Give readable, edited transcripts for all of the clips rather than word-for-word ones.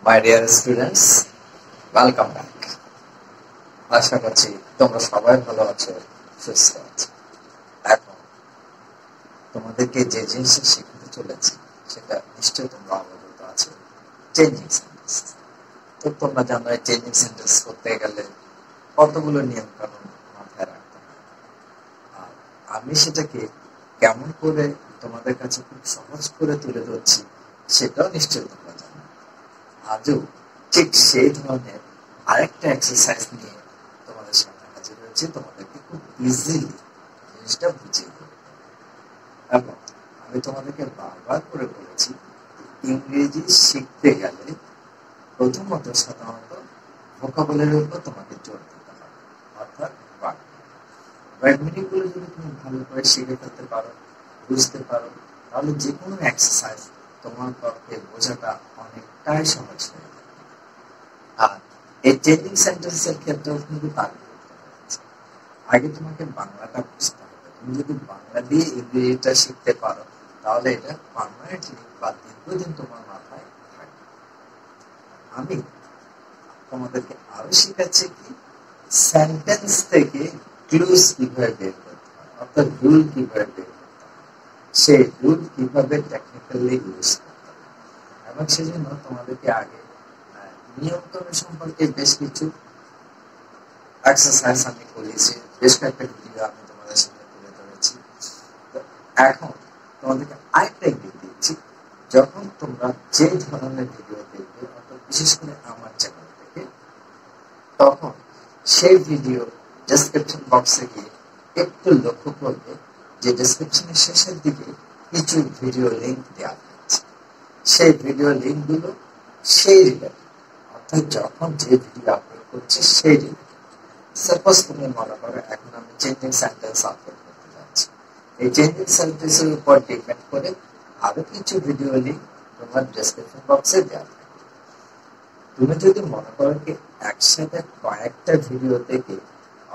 My dear students, welcome back. আশা করছি তোমরা সবাই ভালো আছো, সুস্থ আছো। এখন তোমাদেরকে যে জিনিসটা শেখাতে চলেছি সেটা নিশ্চয়ই তোমরা অবগত আছো, চেঞ্জিং সেন্টেন্স। তো তোমরা জানো চেঞ্জিং সেন্টেন্স করতে গেলে কতগুলো নিয়ম কানুন মাথায় রাখতে হয়। আর আমি সেটাকে কেমন করে তোমাদের কাছে খুব সহজ করে তুলে ধরছি সেটাও নিশ্চয়ই তোমরা জানো। আজও ঠিক সেই ধরনের আরেকটা এক্সারসাইজ নিয়ে তোমাদের সামনে হাজির হয়েছে, তোমাদেরকে খুব ইজিলি জিনিসটা বুঝিয়ে দেবে। এবং আমি তোমাদেরকে বারবার করে বলেছি, ইংরেজি শিখতে গেলে প্রথমত সাধারণত ভোকাবুলারির উপর তোমাকে জোর দিতে হবে, অর্থাৎ ওয়ার্ড যদি তুমি ভালো করে শিখে ফেলতে পারো, বুঝতে পারো, তাহলে যে কোনো এক্সারসাইজ তোমার পক্ষে বোঝাটা অনেকটাই সহজ হয়ে যাবে। আর এই চেঞ্জিং সেন্টেন্সের ক্ষেত্রেও কিন্তু তার আগে তোমাকে বাংলাটা বুঝতে হবে। তুমি যদি বাংলা দিয়ে ইংরেজিটা শিখতে পারো তাহলে এটা পার্মানেন্টলি বা দীর্ঘদিন তোমার মাথায় থাকবে। আমি তোমাদেরকে আরো শিখাচ্ছি কি সেন্টেন্স থেকে ক্লুজ কিভাবে বের করতে হয়, অর্থাৎ রুল কিভাবে বের করতে হয়, সেই রুল কিভাবে টেকনিক্যালি ইউজ করতে হয়। এবং সেজন্য তোমাদেরকে আগে নিয়ন্ত্রণ সম্পর্কে বেশ কিছু এক্সারসাইজ আমি করেছি, বেশ কয়েকটা ভিডিও আমি তোমাদের সাথে তুলে ধরেছি। তো এখন তোমাদেরকে আরেকটা ইঙ্গিত দিচ্ছি, যখন তোমরা যে ধরনের ভিডিও দেখবে, অর্থাৎ বিশেষ করে আমার চ্যানেল থেকে, তখন সেই ভিডিও ডেসক্রিপশন বক্সে গিয়ে একটু লক্ষ্য করবে যে ডেসক্রিপশনের শেষের দিকে কিছু ভিডিও লিঙ্ক দেওয়া হয়েছে। সেই ভিডিও লিঙ্কগুলো সেই রিলেটেড, অর্থাৎ যখন যে ভিডিও আপলোড করছে সেই রিলেটেড। সাপোজ তুমি মনে করো এখন আমি চেঞ্জিং সেন্টেন্স আপলোড করতে যাচ্ছি, এই চেঞ্জিং সেন্টেন্সের উপর ডিপেন্ড করে আরো কিছু ভিডিও লিঙ্ক তোমার ডেসক্রিপশন বক্সে দেওয়া থাকবে। তুমি যদি মনে করো কি একসাথে কয়েকটা ভিডিও দেখে,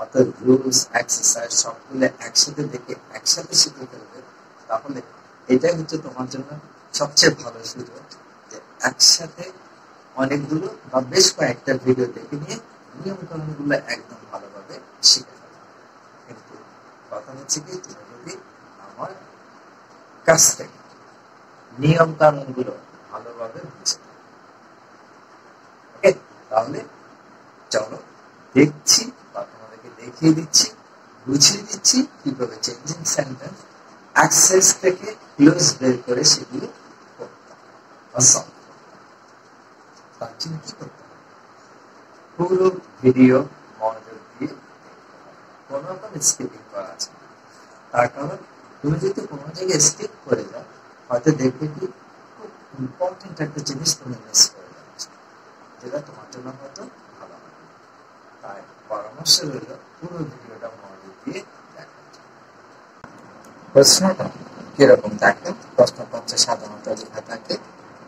অর্থাৎ রুলস এক্সারসাইজ সবগুলো একসাথে দেখে একসাথে শিখে ফেলবে, তাহলে এটাই হচ্ছে তোমার জন্য সবচেয়ে ভালো সুযোগ যে একসাথে অনেকগুলো বা বেশ কয়েকটা ভিডিও দেখে নিয়ে নিয়ম কানুন গুলো একদম ভালোভাবে শিখে ফেলা। কিন্তু কথা হচ্ছে কি তুমি যদি আমার কাছ থেকে নিয়ম কানুন গুলো ভালোভাবে বুঝে, ওকে, তাহলে চলো দেখছি বা তোমাদেরকে দেখিয়ে দিচ্ছি, বুঝিয়ে দিচ্ছি কিভাবে চেঞ্জিং সেন্টেন্স অ্যাক্সেস থেকে ক্লোজ বের করে সেগুলো করতে হবে বা সলভ করতে হবে। তার জন্য কি করতে হবে? পুরো ভিডিও মনোযোগ দিয়ে কোনো রকম স্কিপিং করা আছে। তার কারণ তুমি যদি কোনো জায়গায় স্কিপ করে যাও, হয়তো দেখবে কি খুব ইম্পর্টেন্ট একটা জিনিস তুমি মিস করে যাচ্ছ, যেটা তোমার জন্য হয়তো ভালো হবে। তাই পরামর্শ রইল পুরো ভিডিওটা মনোযোগ দিয়ে দেখা। প্রশ্নটা কিরকম দেখেন? প্রশ্নটা হচ্ছে সাধারণত লেখা থাকে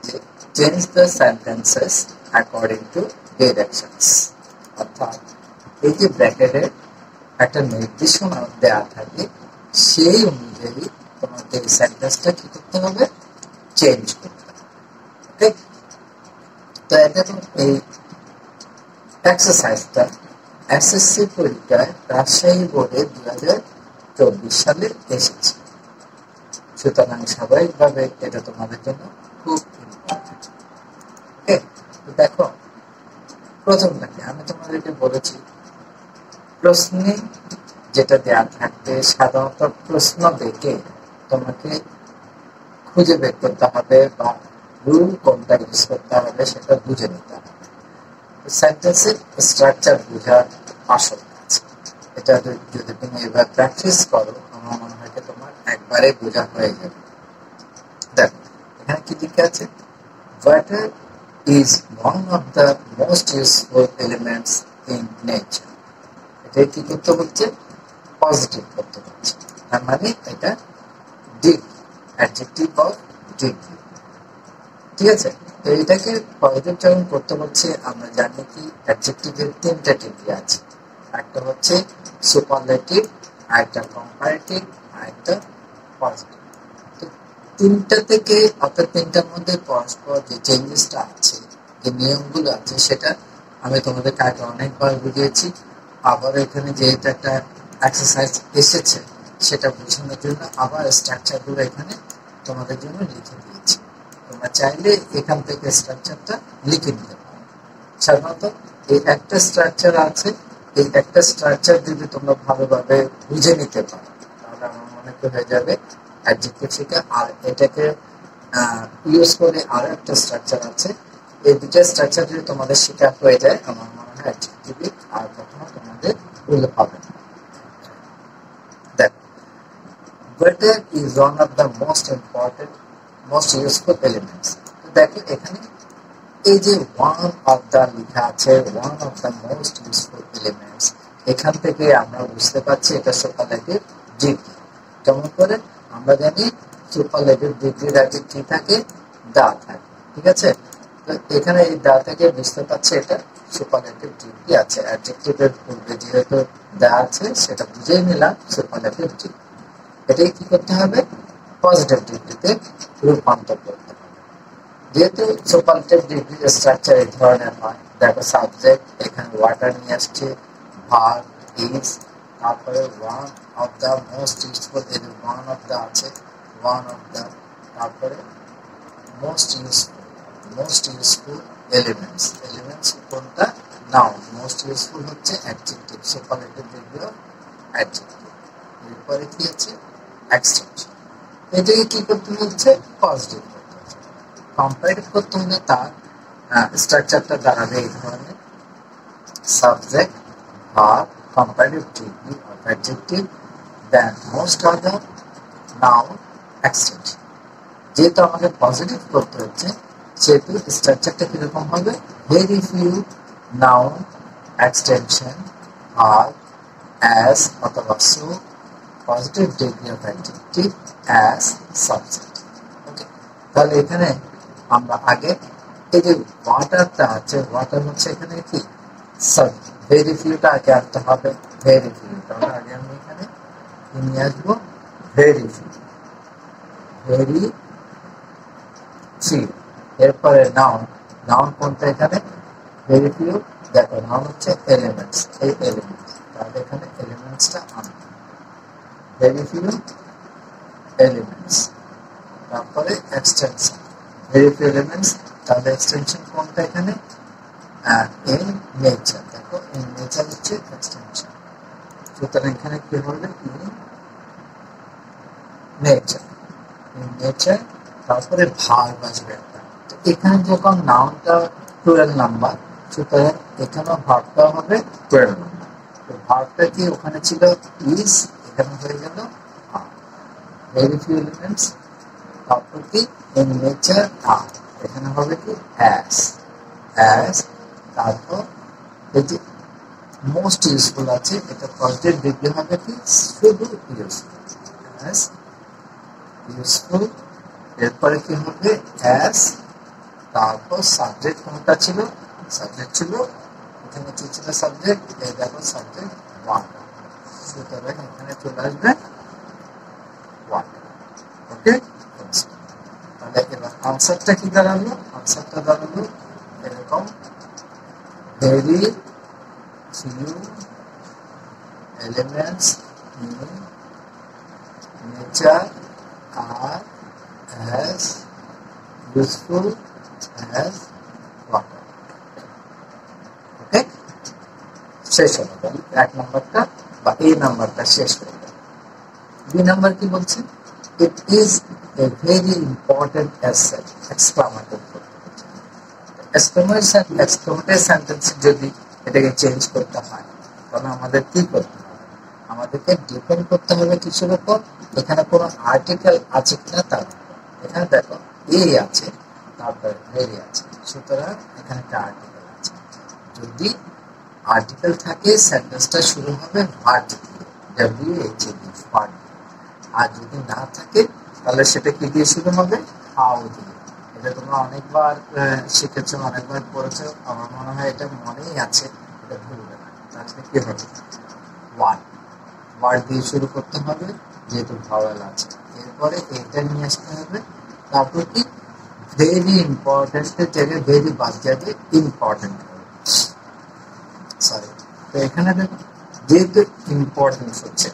যে change the sentences according to directions, অর্থাৎ এই যে ব্র্যাকেটে একটা নির্দেশনা দেওয়া থাকে সেই অনুযায়ী তোমাকে এই সেন্টেন্সটা কি করতে হবে? চেঞ্জ করতে হবে। ওকে, তো এখন এই এক্সারসাইজটা এসএসসি পরীক্ষায় রাজশাহী বোর্ডে 2024 সালে এসেছে। সুতরাং স্বাভাবিকভাবে এটা তোমাদের জন্য খুব ইম্পর্টেন্ট। ওকে, তো দেখো প্রথমটাকে আমি তোমাদেরকে বলেছি প্রশ্নে যেটা দেওয়া থাকবে, সাধারণত প্রশ্ন দেখে তোমাকে খুঁজে বের করতে হবে বা রুল কোনটা ইউজ করতে হবে সেটা বুঝে নিতে হবে। সেন্টেন্সের স্ট্রাকচার বোঝার আসল কাজ, এটা যদি তুমি এবার প্র্যাকটিস করো আমার মনে হয় তোমার একবারে বোঝা হয়ে যাবে। দেখো এখানে কি লিখে আছে, water is one of the most useful elements in nature. এটা কি করতে হচ্ছে? পজিটিভ করতে হচ্ছে, তার মানে এটা ডিপ, অ্যাডজেক্টিভ অফ ডিপলি। ঠিক আছে, তো এটাকে পজিটিভ যখন করতে হচ্ছে, আমরা জানি কি অ্যাডজেক্টিভের 3টা ডিগ্রি আছে, একটা হচ্ছে সুপারলেটিভ, আরেকটা কম্পারেটিভ, আরেকটা পজিটিভ। তো 3টা থেকে অর্থাৎ 3টার মধ্যে পরস্পর যে চেঞ্জেসটা আছে যে নিয়মগুলো আছে সেটা আমি তোমাদেরকে আগে অনেকবার বুঝিয়েছি। আবার এখানে যেহেতু একটা এক্সারসাইজ এসেছে সেটা বোঝানোর জন্য আবার স্ট্রাকচারগুলো এখানে তোমাদের জন্য লিখে দিয়েছি। তোমরা চাইলে এখান থেকে স্ট্রাকচারটা লিখে নিতে পারো। সাধারণত এই একটা স্ট্রাকচার আছে, এই একটা স্ট্রাকচার যদি তোমরা ভালোভাবে বুঝে নিতে পারো তাহলে আমার মনে হয়ে যাবে অ্যাডজেক্টিভ শিখা। আর এটাকে ইউজ করে আরো একটা স্ট্রাকচার আছে, এই দুটো স্ট্রাকচার যদি তোমাদের শেখা হয়ে যায় আমার মনে হয় অ্যাডজেক্টিভ আর কখনো তোমাদের ভুলে পাবে না। দেখো, better is one of the most important, most useful elements. তো দেখো এখানে এই যে ওয়ান অফ দ্য লেখা আছে, one of the most useful elements, এখান থেকে আমরা বুঝতে পারছি এটা সুপারলেটিভ ডিগ্রি। কেমন করে? আমরা জানি সুপারলেটিভ ডিগ্রির আগে কি থাকে? দা থাকে, ঠিক আছে? তো এখানে এই দা থেকে বুঝতে পারছি এটা সুপারলেটিভ ডিগ্রি আছে। অ্যাডজেক্টিভের পূর্বে যেহেতু দা আছে সেটা বুঝেই নিলাম সুপারলেটিভ ডিগ্রি। এটাই কি করতে হবে? পজিটিভ ডিগ্রিতে রূপান্তর করতে হবে। যেহেতু সুপারলেটিভ ডিগ্রি স্ট্রাকচার এই ধরনের হয়, দেখো সাবজেক্ট এখানে ওয়াটার নিয়ে আসছে, ভার্ব ইজ, তারপরে one of the most useful, এই যে ওয়ান অফ দ্য আছে, ওয়ান অফ দ্য, তারপরে মোস্ট ইউজফুল এলিমেন্টস। এলিমেন্টস কোনটা? নাউন। মোস্ট ইউজফুল হচ্ছে adjective, superlative degree of adjective. এরপরে কি আছে? এক্সটেনশন। এটাকে কি করতে হচ্ছে? পজিটিভ করতে হচ্ছে। কম্পারেটিভ করতে হলে তার স্ট্রাকচারটা দাঁড়াবে এই ধরনের: subject, verb, comparative degree of adjective, then most other, noun, extension. যেহেতু আমাকে পজিটিভ করতে হচ্ছে সেহেতু স্ট্রাকচারটা কিরকম হবে? Very few, noun, extension, verb, as অথবা so, positive degree of adjective, as, subject. Okay, তাহলে এখানে আমরা আগে এই যে ওয়াটারটা আছে, ওয়াটার হচ্ছে এখানে কি? সাবজেক্ট। ভেরি ফিউটা আগে আনতে হবে, ভেরি ফিউ। তাহলে আগে আমি এখানে নিয়ে আসবো ভেরি ফিউ, ভেরি ফিউ। এরপরে নাউন, নাউন কোনটা এখানে? Very few. দেখো নাউন হচ্ছে এলিমেন্টস, এই এলিমেন্টস, তাহলে এখানে এলিমেন্টসটা আনবো, ভেরি ফিউ এলিমেন্টস। তারপরে এক্সটেনশন, ভেরি ফিউ এলিমেন্টস, তাহলে এক্সটেনশন কোনটা এখানে? In nature. দেখো ইন নেচার হচ্ছে এক্সটেনশন, সুতরাং এখানে কি হবে? In nature, in nature. তারপরে ভার্ব আসবে একটা। তো এখানে যখন নাউনটা 12 নাম্বার, সুতরাং এখানেও ভার্বটা হবে 12 নাম্বার। তো ভার্বটা কি ওখানে ছিল ইজ, এখানে হয়ে গেল আর। ভেরি ফিউ এলিমেন্টস, তারপর কি? ইন নেচার আর, এখানে হবে কি? As, as. তারপর এই যে মোস্ট ইউজফুল আছে, এটা পজিটিভ ডিগ্রি হবে কি? শুধু ইউজফুল, অ্যাজ ইউজফুল। এরপরে কি হবে? অ্যাজ। তারপর সাবজেক্ট কোনটা ছিল? সাবজেক্ট ছিল এখানে কি ছিল? সাবজেক্ট, এই দেখো সাবজেক্ট ওয়াটার, সুতরাং এখানে চলে আসবে ওয়াটার। ওকে, তাহলে এবার আনসারটা কি দাঁড়ালো? আনসারটা দাঁড়ালো এরকম: very few elements in nature are as useful as water. Okay, শেষ হলো। এক নাম্বারটা বা এই নাম্বারটা শেষ হয়ে গেল। দুই নাম্বার কি বলছে? It is a very important asset, exclamatory করতে হচ্ছে। এক্সক্লামেটরি সেন্টেন্স যদি এটাকে চেঞ্জ করতে হয় তাহলে আমাদের কি করতে হবে? আমাদেরকে ডিপেন্ড করতে হবে কিছুর উপর, এখানে কোনো আর্টিকেল আছে কিনা তার। এখানে দেখো এ আছে, তারপরে ভেরি আছে, সুতরাং এখানে একটা আর্টিকেল আছে। যদি আর্টিকেল থাকে সেন্টেন্সটা শুরু হবে ভার্ব দিয়ে, WH, ভার্ব। আর যদি না থাকে তাহলে সেটা কি দিয়ে শুরু হবে? হাউ দিয়ে। এটা তোমরা অনেকবার শিখেছো, অনেকবার পড়েছো, আমার মনে হয় এটা মনেই আছে, এটা ভুলবে না। তাহলে কি হবে? ওয়ার্ড, ওয়ার্ড দিয়ে শুরু করতে হবে যেহেতু ভাওয়েল আছে। এরপরে এটা নিয়ে আসতে হবে, তারপর কি? ভেরি ইম্পর্টেন্টের জায়গায় ভেরি বাদ যাবে, ইম্পর্টেন্ট, সরি। তো এখানে দেখো যেহেতু ইম্পর্টেন্স হচ্ছে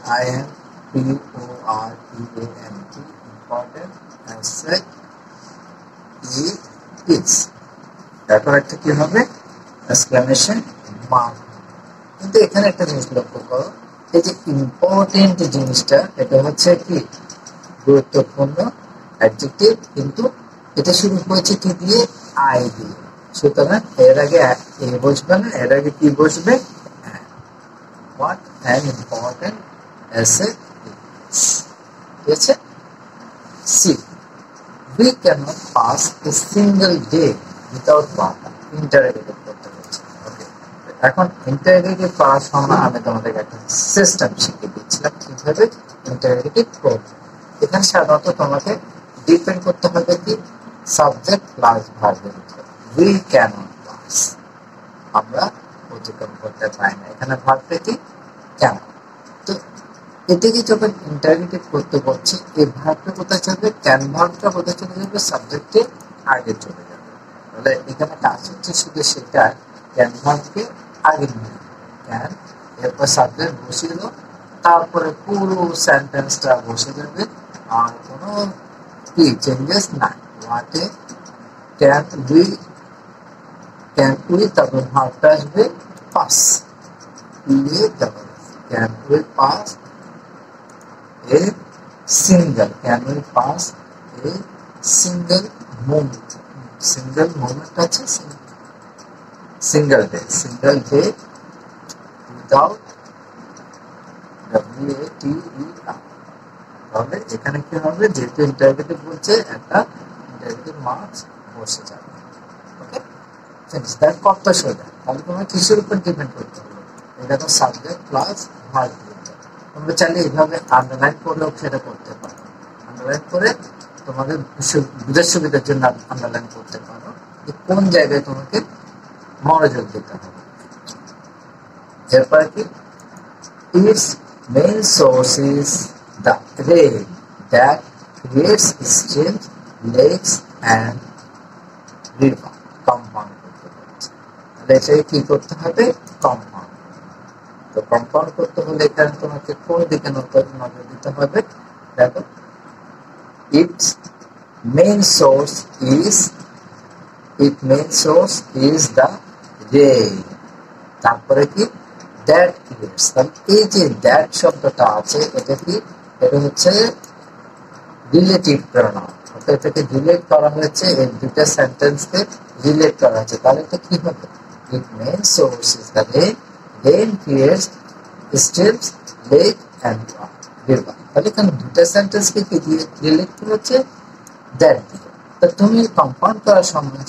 IMPORTANT, important as such it is, তারপর একটা কি হবে এক্সক্লেমেশন মার্ক। কিন্তু এখানে একটা জিনিস লক্ষ্য করো, এই যে ইম্পর্টেন্ট জিনিসটা এটা হচ্ছে কি গুরুত্বপূর্ণ অ্যাডজেক্টিভ, কিন্তু এটা শুরু হয়েছে কি দিয়ে, আই দিয়ে, সুতরাং এর আগে এ বসবে না, এর আগে কি বসবে, what an important asset is, ঠিক আছে। See, we cannot pass a single day without water, interrogative করতে হচ্ছে। ওকে, এখন ইন্টারোগেটিভ করার সময় আমি তোমাদেরকে একটা সিস্টেম শিখিয়ে দিচ্ছিলাম কিভাবে ইন্টারোগেটিভ করবে। এখানে সাধারণত তোমাকে ডিপেন্ড করতে হবে কি সাবজেক্ট প্লাস ভার্বের উপর। we cannot pass, আমরা অতিক্রম করতে পারি না, এখানে ভার্বটা কি কেন। তো এটাকে যখন ইন্টারোগেটিভ করতে বলছি, এই ভার্বটা কোথায় চলবে, ক্যান ভার্বটা কোথায় চলে যাবে, সাবজেক্টে আগে চলে যাবে। তাহলে এখানে কাজ হচ্ছে শুধু সেটা, ক্যান ভার্বকে আগে নিয়ে ক্যান, এরপর সাবজেক্ট বসিয়ে দাও, তারপরে পুরো সেন্টেন্সটা বসে যাবে, আর কোনো কি চেঞ্জেস নাই। ওয়াটে ক্যান উই, তারপর ভার্বটা আসবে pass, can we pass a single moment, আছে single day without WATER। তাহলে এখানে কি হবে, যেহেতু ইন্টারোগেটিভ বলছে একটা ইন্টারোগেটিভ মার্কস বসে যাবে। ওকে, দ্যাট কত সোজা। তাহলে তোমার কিসের উপর ডিপেন্ড করতে হবে, এটা তো সাবজেক্ট প্লাস ভার্ব। তোমরা চাইলে এইভাবে আন্ডারলাইন করলেও সেটা করতে পারো, আন্ডারলাইন করে তোমাদের বুঝার সুবিধার জন্য আন্ডারলাইন করতে পারো যে কোন জায়গায় তোমাকে মনোযোগ দিতে হবে। এরপরে কি, its main source is the rain that creates streams, lakes and river. Compound করতে হচ্ছে, তাহলে এটাকে কি করতে হবে, কম্পাউন্ড। তো কম্পাউন্ড করতে হলে এখানে তোমাকে কোন দিকে নজর দিতে হবে, দেখো its main source is the rain, তারপরে কি that creates, এই যে that শব্দটা আছে এটা কি, এটা হচ্ছে রিলেটিভ প্রনাউন, এটাকে রিলেট করা হয়েছে, এই দুটো সেন্টেন্সকে রিলেট করা হয়েছে। তাহলে এটা কি হবে, its main source is the rain creates streams, lake and river। তাহলে এখানে দুটো সেন্টেন্সকে কি দিয়ে রিলেট করেছে, দ্যাট দিয়ে। তো তুমি কম্পাউন্ড করার সময়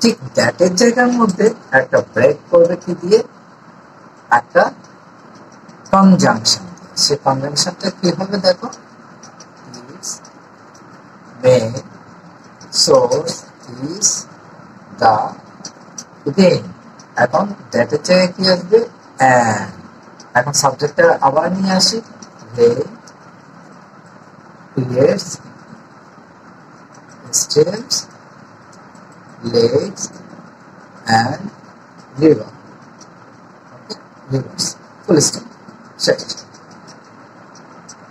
ঠিক দ্যাটের জায়গার মধ্যে একটা ব্রেক করবে কি দিয়ে, একটা কনজাংশন দিয়ে। সে কনজাংশনটা কি হবে, দেখো its main source is the rain। এখন দ্যাটের জায়গায় কি আসবে, and। এখন সাবজেক্টটা আবার নিয়ে আসি, rain creates streams, lakes and river। Okay, rivers, full stop, শেষ।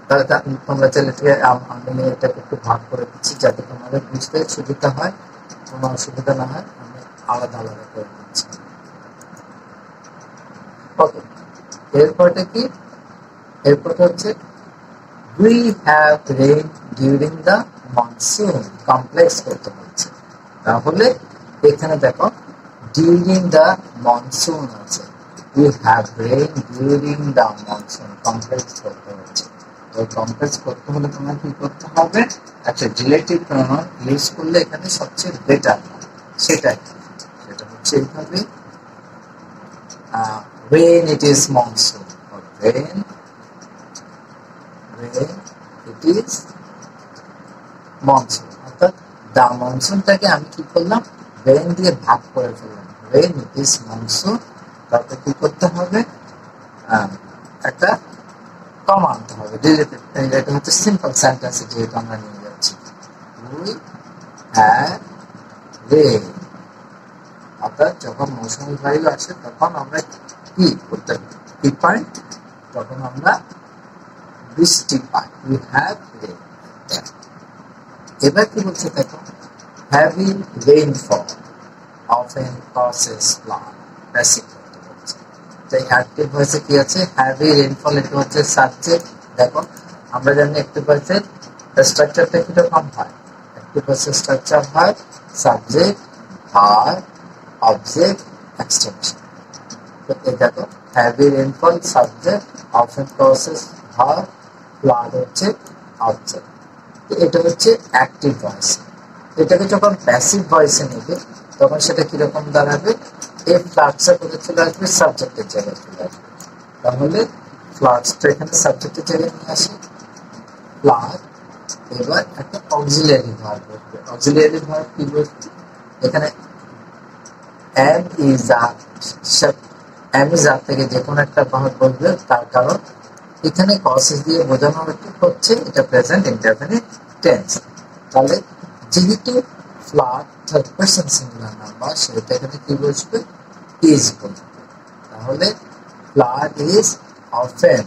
তাহলে তোমরা চাইলে আমি এটাকে একটু ভাগ করে দিচ্ছি যাতে তোমাদের বুঝতে সুবিধা হয়, কোনো অসুবিধা না হয়, আমি আলাদা আলাদা করে দিচ্ছি। ওকে, এরপরটা কি, এরপরটা হচ্ছে we have rain during the monsoon, complex করতে হচ্ছে। তাহলে এখানে দেখো during the monsoon আছে, we have rain during the monsoon, complex করতে হচ্ছে। তো কমপ্লেক্স করতে হলে তোমার কি করতে হবে, একটা রিলেটিভ প্রনাউন ইউজ করলে এখানে সবচেয়ে বেটার, সেটা হচ্ছে এইভাবে, when it is monsoon, or when it is monsoon, অর্থাৎ দা মনসুনটাকে আমি কি করলাম, when দিয়ে ভাগ করে ফেললাম, when it is monsoon। তারপরে কি করতে হবে, একটা কমা আনতে হবে, রিলেটিভ। এটা হচ্ছে সিম্পল সেন্টেন্স, যেহেতু আমরা নিয়ে যাচ্ছি, we have রেন। অর্থাৎ যখন মৌসুমী বায়ু আসে তখন আমরা কি করতে কি পাই, তখন আমরা বৃষ্টি পাই, উই হ্যাভ রেন। এবার কি বলছে দেখো, heavy rainfall often causes flood, passive করতে বলছে। তাই অ্যাক্টিভ ভয়েসে কি আছে, হেভি রেইনফল, এটা হচ্ছে সাবজেক্ট। দেখো আমরা জানি অ্যাক্টিভ ভয়েসের স্ট্রাকচারটা কিরকম হয়, অ্যাক্টিভ ভয়েসের স্ট্রাকচার হয় সাবজেক্ট, ভার্ব, অবজেক্ট, এক্সটেনশন। তো এই দেখো heavy rainfall subject, often causes verb, flood হচ্ছে অবজেক্ট। এটা হচ্ছে অ্যাক্টিভ ভয়েস। এটাকে যখন প্যাসিভ ভয়েসে নেবে তখন সেটা কিরকম দাঁড়াবে, এই ফ্লাডসটা কোথায় চলে আসবে, সাবজেক্টের জায়গায় চলে আসবে। তাহলে ফ্লাডসটা এখানে সাবজেক্টের জায়গায় নিয়ে আসে, ফ্লাড। এবার একটা অক্সিলিয়ারি ভার্ব বসবে। অক্সিলিয়ারি ভার্ব কি বলছে, এখানে এম ইজ থেকে যে কোনো একটা ভার্ব বলবে, তার কারণ এখানে কসেস দিয়ে বোঝানো হচ্ছে এটা প্রেজেন্ট ইনডেফিনিট টেন্স। তাহলে যেহেতু flood third person singular number, সেটা এখানে কি বসবে, ইজ বলবে। তাহলে flood is often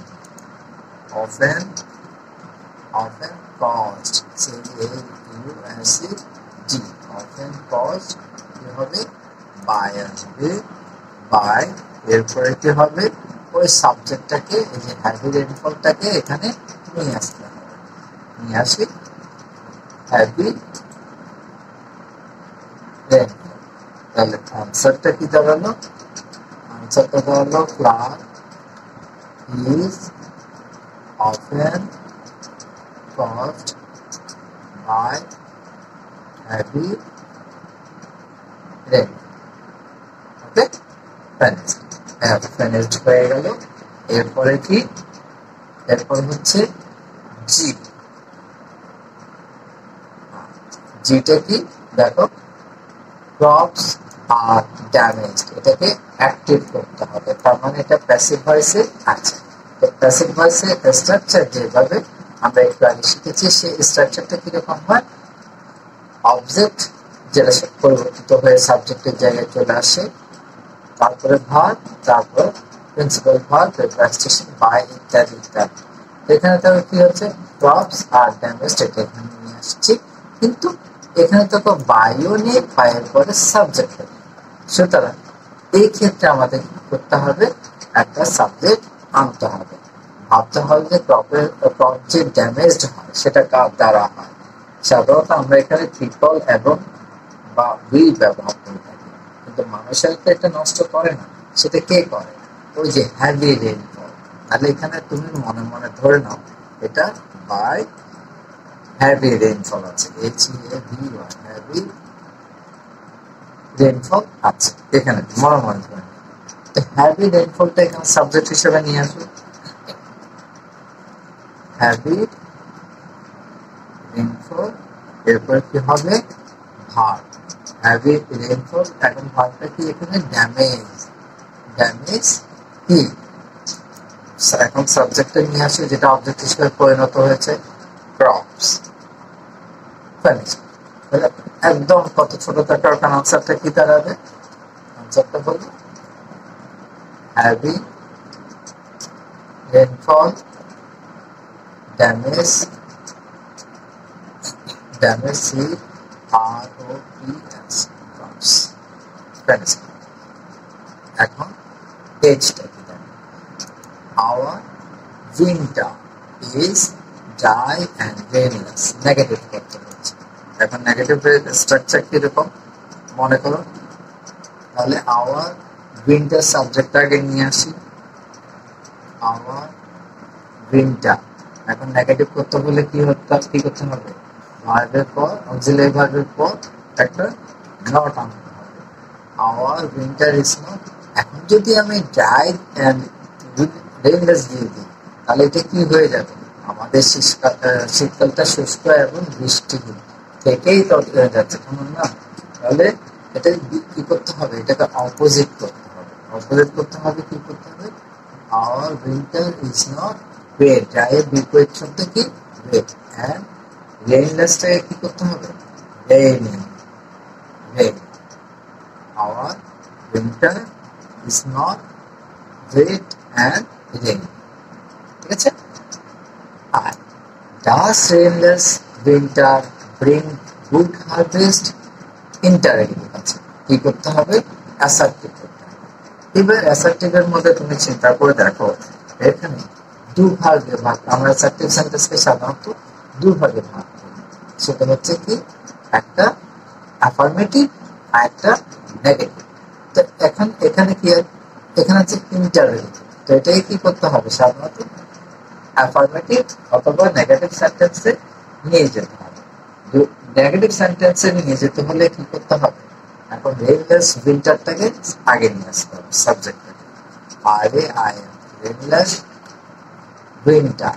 caused, C-A-U-S-E-D, often caused কি হবে, by আসবে, by, এরপরে কি হবে, ওই সাবজেক্টটাকে, এই যে হ্যাভি রেইনফলটাকে এখানে নিয়ে আসতে হবে, নিয়ে আসি হ্যাভি রেইনফল। তাহলে আনসারটা কি দাঁড়ালো, আনসারটা দাঁড়ালো flood is often caused by heavy rain. Okay, finished হয়ে গেল। এরপরে কি, এরপর হচ্ছে জি। জিটা কি দেখো, ক্রপস আর ড্যামেজড, এটাকে অ্যাক্টিভ করতে হবে, তার মানে এটা প্যাসিভ ভয়েসে আছে। প্যাসিভ ভয়েসে স্ট্রাকচার যেভাবে আমরা একটু আগে শিখেছি, সেই স্ট্রাকচারটা কিরকম হয়, অবজেক্ট যেটা পরিবর্তিত হয়ে সাবজেক্টের জায়গায় চলে আসে, তারপরে ভার্ব, তারপর প্রিন্সিপাল ভার্ব, প্রেসিডেন্ট, বাই, ইত্যাদি ইত্যাদি। এখানে তাহলে কি হচ্ছে, ক্রপস আর ড্যামেজড, এটা এখানে নিয়ে আসছি, কিন্তু এখানে তো বায়ু নিয়ে, বায়ের পরে সাবজেক্ট হবে। সুতরাং এই ক্ষেত্রে আমাদের কি করতে হবে, একটা সাবজেক্ট আনতে হবে, ভাবতে হবে যে ক্রপ যে ড্যামেজড হয় সেটা কার দ্বারা হয়। সাধারণত আমরা এখানে পিপল এবং বা উইল ব্যবহার করে থাকি, কিন্তু মানুষের তো এটা নষ্ট করে না, সেটা কে করে, ওই যে হ্যাভি রেইনফল। তাহলে এখানে তুমি মনে মনে ধরে নাও এটা বাই হ্যাভি রেইনফল আছে, HEAVY, হ্যাভি রেইনফল আছে এখানে, মনে মনে ধরে নাও। তো হ্যাভি রেইনফলটা এখানে সাবজেক্ট হিসেবে নিয়ে আসবে, হ্যাভি রেইনফল, এরপর কি হবে, ভার্ব, হ্যাভি রেইনফল। এখন ভার্বটা কি এখানে, ড্যামেজ, ড্যামেজ কি এখন সাবজেক্টে নিয়ে আসে, যেটা অবজেক্ট হিসেবে পরিণত হয়েছে, ক্রপস। একদম কত ছোট থাকে, ওখানে আনসারটা কি দাঁড়াবে, আনসারটা বলবো heavy rainfall damage, damage CROPS, crops. এখন এজটা কি then, our winter is dry and rainless, negative করতে হচ্ছে। এখন নেগেটিভ স্ট্রাকচার কিরকম মনে করো, তাহলে আওয়ার উইন্টার সাবজেক্টটা আগে নিয়ে আসি, আওয়ার উইন্টার। এখন নেগেটিভ করতে হলে কি করতে হবে, ভার্বের পর, অক্সিলারি ভার্বের পর একটা নট আনতে হবে, আওয়ার উইন্টার ইজ নট। এখন যদি আমি ড্রাই অ্যান্ড রেইনলেস দিয়ে দিই, তাহলে এটা কি হয়ে যাবে, আমাদের শীতকালটা শুষ্ক এবং বৃষ্টিহীন থেকেই হয়ে যাচ্ছে, কেমন না। তাহলে এটা কি করতে হবে, এটাকে অপোজিট করতে হবে, অপোজিট করতে হবে, কি করতে হবে, our winter is not wet, dry এর বিপরীত শব্দ কি, ওয়েট, অ্যান্ড রেইনলেসটাকে কি করতে হবে, raining, rain. Our winter is not wet and rainy. ঠিক আছে? আর does rainless winter bring good harvest? Interactive আছে, কি করতে হবে? অ্যাসার্টিভ করতে হবে। এবার অ্যাসার্টিভের মধ্যে তুমি চিন্তা করে দেখো, এখানে দুভাগে ভাগ, আমরা অ্যাসার্টিভ সেন্টেন্সকে সাধারণত দুভাগে ভাগ করি। সেটা হচ্ছে কি, একটা অ্যাফার্মেটিভ আর একটা নেগেটিভ। তো এখানে কি, এখানে হচ্ছে ইন্টারেক্টিভ। তো এটাই কি করতে হবে? সাধারণত অ্যাফার্মেটিভ অথবা নেগেটিভ সেন্টেন্সে নিয়ে যেতে হবে। নেগেটিভ সেন্টেন্সে নিয়ে যেতে হলে কি করতে হবে? এখন রেইনলেস উইন্টারটাকে আগে নিয়ে আসতে হবে সাবজেক্টটাকে। Rainless winter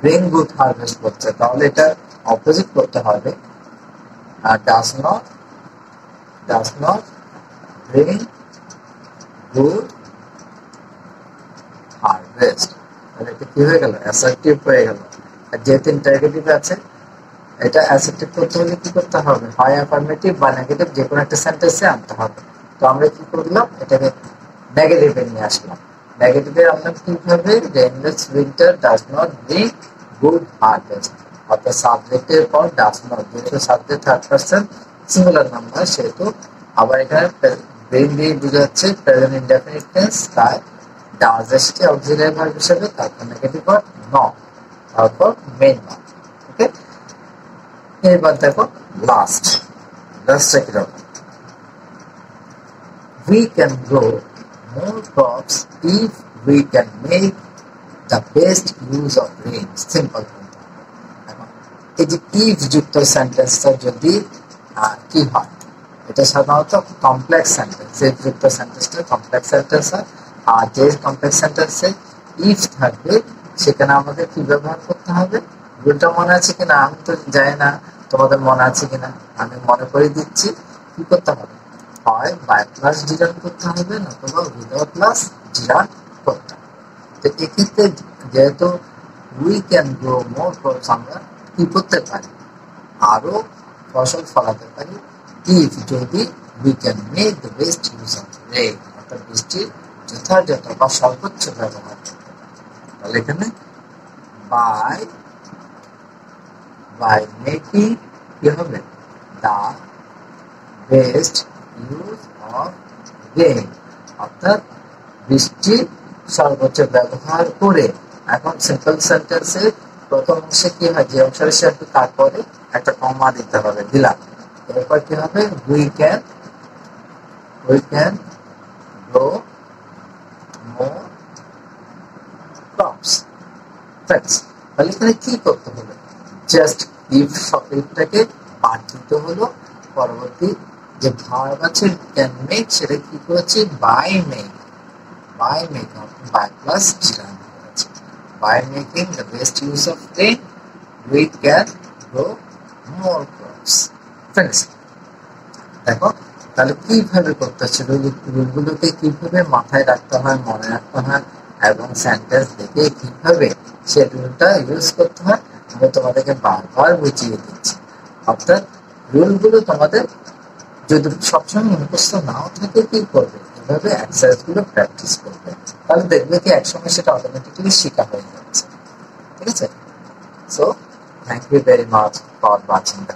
bring good harvest করছে, তাহলে এটা অপোজিট করতে হবে। আর does not bring good harvest, তাহলে এটা কি হয়ে গেল? অ্যাসার্টিভ হয়ে গেল। আর যেহেতু ইন্টারগেটিভ আছে, এটা অ্যাসার্টিভ করতে হলে কি করতে হবে? হয় অ্যাফার্মেটিভ বা নেগেটিভ, যে কোনো একটা সেন্টেন্সে আনতে হবে। তো আমরা কি করলাম? এটাকে নেগেটিভে নিয়ে আসলাম। নেগেটিভে আমরা কিভাবে? Rainless winter does not bring good harvest, অর্থাৎ সাবজেক্টের পর ডাজ নট, যেহেতু subject third person singular number, সেহেতু আবার এখানে ব্রিং দিয়ে বোঝাচ্ছে প্রেজেন্ট ইনডেফিনিট টেন্স, তাই ডাজ এসছে অক্সিলারি ভার্ব হিসেবে, তারপর নেগেটিভ ভার্ব নট, তারপর মেইন ভার্ব। ওকে, এবার দেখো লাস্টটা কিরকম? We can grow more crops if we can make the best use of rain. Simple. এই যে ইফ যুক্ত সেন্টেন্সটা যদি কি হয়, এটা সাধারণত কমপ্লেক্স সেন্টেন্স। ইফ যুক্ত সেন্টেন্সটা কমপ্লেক্স সেন্টেন্স হয়। আর যে কমপ্লেক্স সেন্টেন্সে ইফ থাকবে সেখানে আমাদের কি ব্যবহার করতে হবে? রুলটা মনে আছে কিনা আমি তো জানি না, তোমাদের মনে আছে কিনা আমি মনে করে দিচ্ছি। কি করতে হবে? হয় বাই প্লাস ডিরান করতে হবে, নতুবা উইদাউট প্লাস ডিরান করতে হবে। তো এক্ষেত্রে যেহেতু we can grow more crops, আমরা কি করতে পারি? আরো ফসল ফলাতে পারি ইফ যদি we can make the best use of rain, অর্থাৎ বৃষ্টির যথাযথ বা সর্বোচ্চ ব্যবহার করতে পারি। তাহলে এখানে বাই মেকিং কি হবে? The best use of rain, অর্থাৎ বৃষ্টির সর্বোচ্চ ব্যবহার করে। এখন সিম্পল সেন্টেন্সে প্রথম অংশে কি হয়? যে অংশের সাথে তারপরে একটা কমা দিতে হবে, দিলাম। এরপর কি হবে? We can grow more crops. তাহলে এখানে কি করতে হলো? জাস্ট ইফটাকে বাদ দিতে হলো। পরবর্তী যে ভার্ব আছে ক্যান মেক, সেটা কি করেছি? বাই মেক বাই প্লাস ডিরান করেছি। By making the best use of rain we can grow more crops. Friends, দেখো তাহলে কিভাবে করতে হচ্ছে, রুলগুলোকে কিভাবে মাথায় রাখতে হয়, মনে রাখতে হয়, এবং সেন্টেন্স দেখে কিভাবে সে রুলটা ইউজ করতে হয় আমি তোমাদেরকে বারবার বুঝিয়ে দিচ্ছি। অর্থাৎ রুলগুলো তোমাদের যদি সবসময় মুখস্থ নাও থাকে, কি করবে? এভাবে এক্সারসাইজ গুলো প্র্যাকটিস করবে, তাহলে দেখবে কি একসময় সেটা অটোমেটিক্যালি শেখা হয়ে যাচ্ছে। ঠিক আছে? So thank you very much for watching the